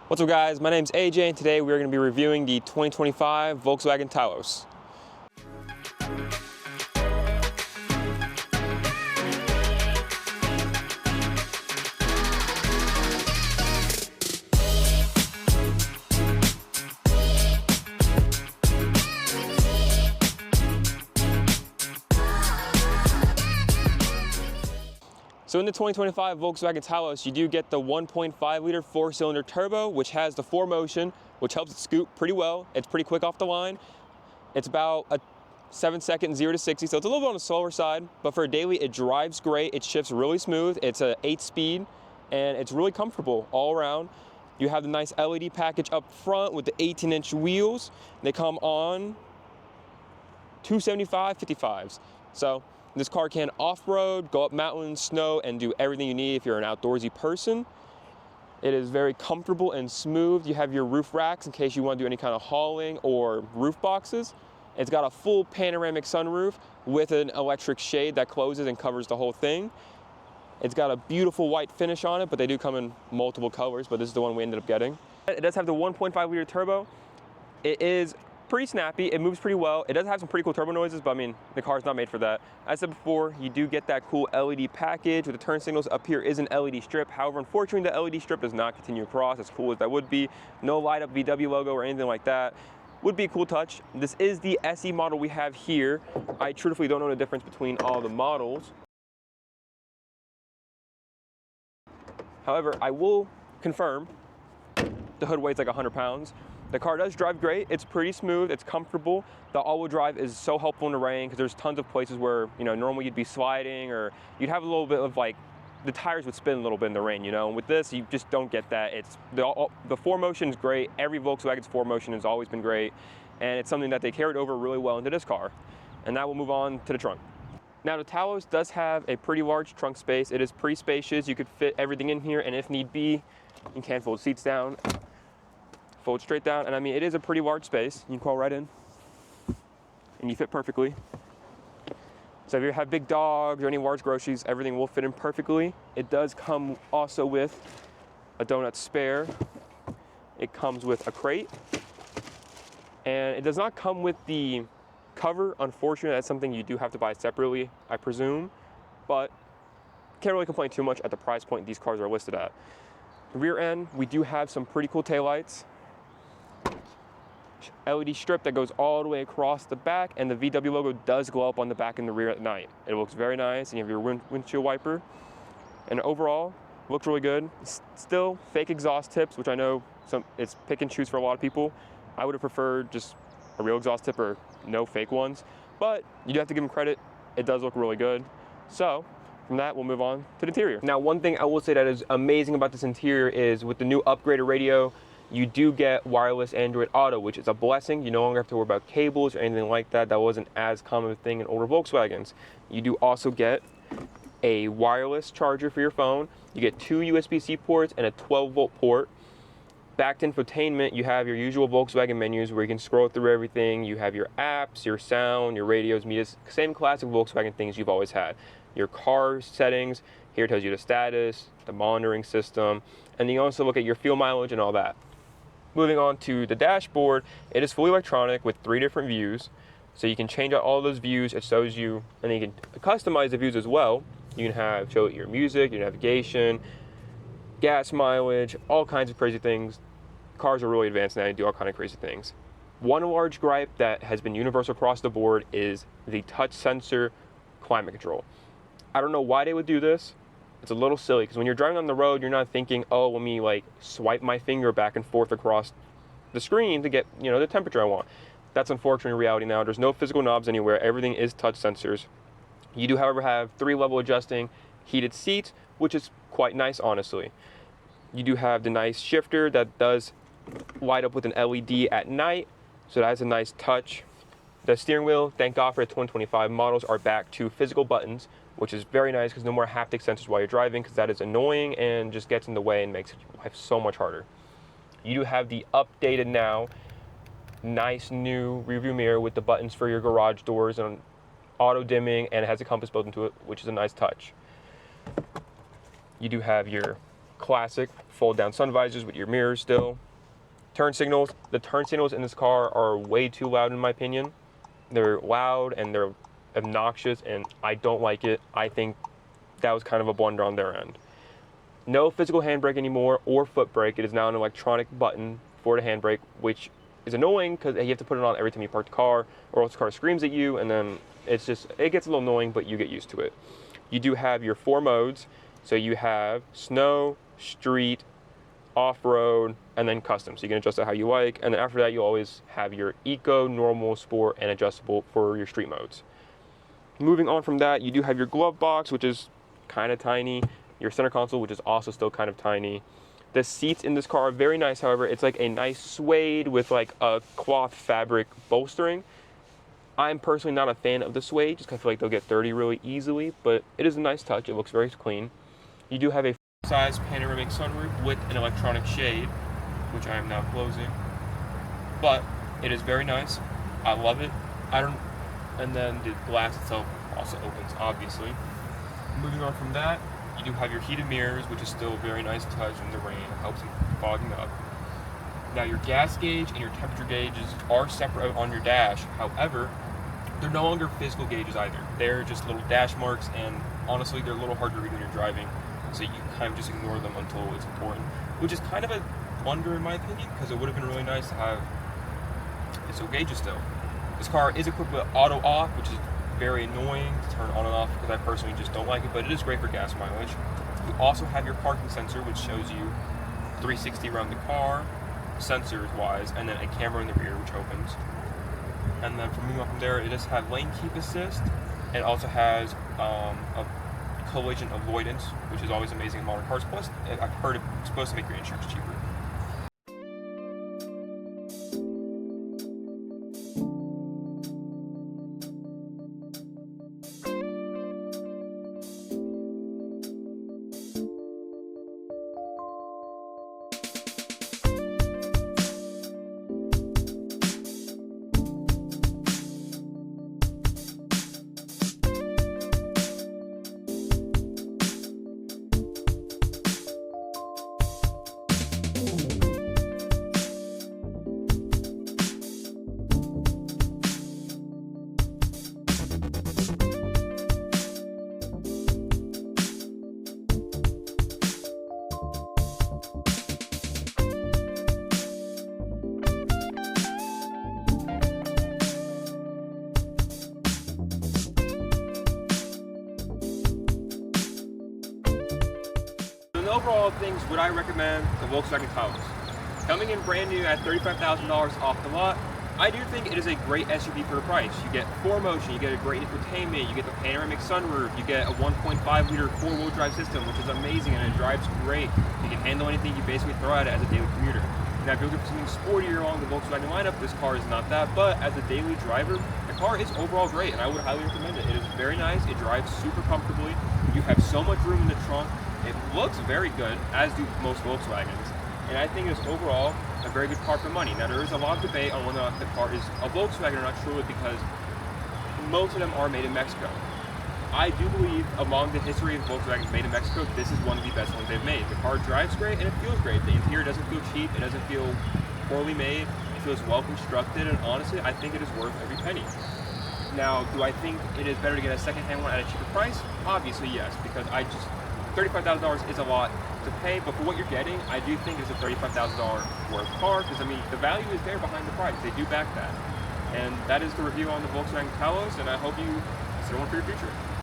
What's up guys, my name's AJ and today we're going to be reviewing the 2025 Volkswagen Taos. So in the 2025 Volkswagen Taos, you do get the 1.5 liter 4-cylinder turbo, which has the 4Motion, which helps it scoot pretty well. It's pretty quick off the line. It's about a 7-second 0 to 60, so it's a little bit on the slower side, but for a daily, it drives great. It shifts really smooth. It's a 8-speed, and it's really comfortable all around. You have the nice LED package up front with the 18-inch wheels. They come on 275 55s. So this car can off-road, go up mountains, snow, and do everything you need if you're an outdoorsy person. It is very comfortable and smooth. You have your roof racks in case you want to do any kind of hauling or roof boxes. It's got a full panoramic sunroof with an electric shade that closes and covers the whole thing. It's got a beautiful white finish on it, but they do come in multiple colors, but this is the one we ended up getting. It does have the 1.5 liter turbo. It is pretty snappy, it moves pretty well. It does have some pretty cool turbo noises, but I mean, the car's not made for that. As I said before, you do get that cool LED package with the turn signals. Up here is an LED strip. However, unfortunately, the LED strip does not continue across, as cool as that would be. No light up VW logo or anything like that. Would be a cool touch. This is the SE model we have here. I truthfully don't know the difference between all the models. However, I will confirm the hood weighs like 100 pounds. The car does drive great. It's pretty smooth. It's comfortable. The all-wheel drive is so helpful in the rain because there's tons of places where, you know, normally you'd be sliding or you'd have a little bit of like, the tires would spin a little bit in the rain, you know. And with this, you just don't get that. It's the 4Motion is great. Every Volkswagen's 4Motion has always been great, and it's something that they carried over really well into this car. And now we'll move on to the trunk. Now the Taos does have a pretty large trunk space. It is pretty spacious. You could fit everything in here, and if need be, you can fold seats down, fold straight down, and I mean, it is a pretty large space. You can crawl right in, and you fit perfectly. So if you have big dogs or any large groceries, everything will fit in perfectly. It does come also with a donut spare. It comes with a crate, and it does not come with the cover. Unfortunately, that's something you do have to buy separately, I presume, but can't really complain too much at the price point these cars are listed at. The rear end, we do have some pretty cool taillights. LED strip that goes all the way across the back, and the VW logo does glow up on the back and the rear at night. It looks very nice, and you have your windshield wiper. And overall, looks really good. Still fake exhaust tips, which I know it's pick and choose for a lot of people. I would have preferred just a real exhaust tip or no fake ones, but you do have to give them credit. It does look really good. So from that, we'll move on to the interior. Now, one thing I will say that is amazing about this interior is with the new upgraded radio, you do get wireless Android Auto, which is a blessing. You no longer have to worry about cables or anything like that. That wasn't as common a thing in older Volkswagens. You do also get a wireless charger for your phone. You get 2 USB-C ports and a 12-volt port. Backed infotainment, you have your usual Volkswagen menus where you can scroll through everything. You have your apps, your sound, your radios, media, same classic Volkswagen things you've always had. Your car settings, here it tells you the status, the monitoring system, and you also look at your fuel mileage and all that. Moving on to the dashboard, it is fully electronic with 3 different views. So you can change out all those views. It shows you, and then you can customize the views as well. You can show it your music, your navigation, gas mileage, all kinds of crazy things. Cars are really advanced now and do all kinds of crazy things. One large gripe that has been universal across the board is the touch sensor climate control. I don't know why they would do this. It's a little silly because when you're driving on the road, you're not thinking, oh, let me like swipe my finger back and forth across the screen to get, you know, the temperature I want. That's unfortunately reality now. There's no physical knobs anywhere. Everything is touch sensors. You do, however, have 3-level adjusting heated seats, which is quite nice, honestly. You do have the nice shifter that does light up with an LED at night, so that's a nice touch. The steering wheel, thank God for the 2025 models, are back to physical buttons, which is very nice because no more haptic sensors while you're driving, because that is annoying and just gets in the way and makes life so much harder. You do have the updated now, nice new rearview mirror with the buttons for your garage doors and auto dimming, and it has a compass built into it, which is a nice touch. You do have your classic fold down sun visors with your mirrors still. Turn signals. The turn signals in this car are way too loud in my opinion. They're loud and they're obnoxious and I don't like it. I think that was kind of a blunder on their end. No physical handbrake anymore or foot brake. It is now an electronic button for the handbrake, which is annoying because you have to put it on every time you park the car or else the car screams at you and then it gets a little annoying, but you get used to it. You do have your 4 modes. So you have snow, street, off-road, and then custom. So you can adjust it how you like. And then after that, you'll always have your eco, normal, sport, and adjustable for your street modes. Moving on from that, you do have your glove box, which is kind of tiny. Your center console, which is also still kind of tiny. The seats in this car are very nice, however. It's like a nice suede with like a cloth fabric bolstering. I'm personally not a fan of the suede, just because I feel like they'll get dirty really easily, but it is a nice touch. It looks very clean. You do have a full-size panoramic sunroof with an electronic shade, which I am now closing. But it is very nice. I love it. And then the glass itself also opens, obviously. Moving on from that, you do have your heated mirrors, which is still a very nice touch in the rain. It helps in fogging up. Now your gas gauge and your temperature gauges are separate on your dash. However, they're no longer physical gauges either. They're just little dash marks, and honestly, they're a little hard to read when you're driving. So you kind of just ignore them until it's important, which is kind of a blunder in my opinion, because it would have been really nice to have physical gauges still. This car is equipped with auto off, which is very annoying to turn on and off because I personally just don't like it, but it is great for gas mileage. You also have your parking sensor, which shows you 360 around the car, sensors wise, and then a camera in the rear, which opens. And then from moving on from there, it does have lane keep assist. It also has a collision avoidance, which is always amazing in modern cars. Plus, I've heard it's supposed to make your insurance cheaper. Overall things, would I recommend the Volkswagen Taos? Coming in brand new at $35,000 off the lot, I do think it is a great SUV for the price. You get 4Motion, you get a great infotainment, you get the panoramic sunroof, you get a 1.5 liter 4-wheel drive system, which is amazing and it drives great. You can handle anything you basically throw at it as a daily commuter. Now if you're looking for something sportier along the Volkswagen lineup, this car is not that, but as a daily driver, the car is overall great and I would highly recommend it. It is very nice, it drives super comfortably, you have so much room in the trunk. It looks very good, as do most Volkswagens, and I think it's overall a very good car for money. Now there is a lot of debate on whether or not the car is a Volkswagen or not truly, because most of them are made in Mexico. I do believe among the history of Volkswagens made in Mexico, this is one of the best ones they've made. The car drives great and it feels great. The interior doesn't feel cheap, it doesn't feel poorly made, it feels well constructed, and honestly I think it is worth every penny. Now, do I think it is better to get a second-hand one at a cheaper price? Obviously yes, because $35,000 is a lot to pay, but for what you're getting, I do think it's a $35,000 worth car, because I mean, the value is there behind the price. They do back that. And that is the review on the Volkswagen Taos, and I hope you consider one for your future.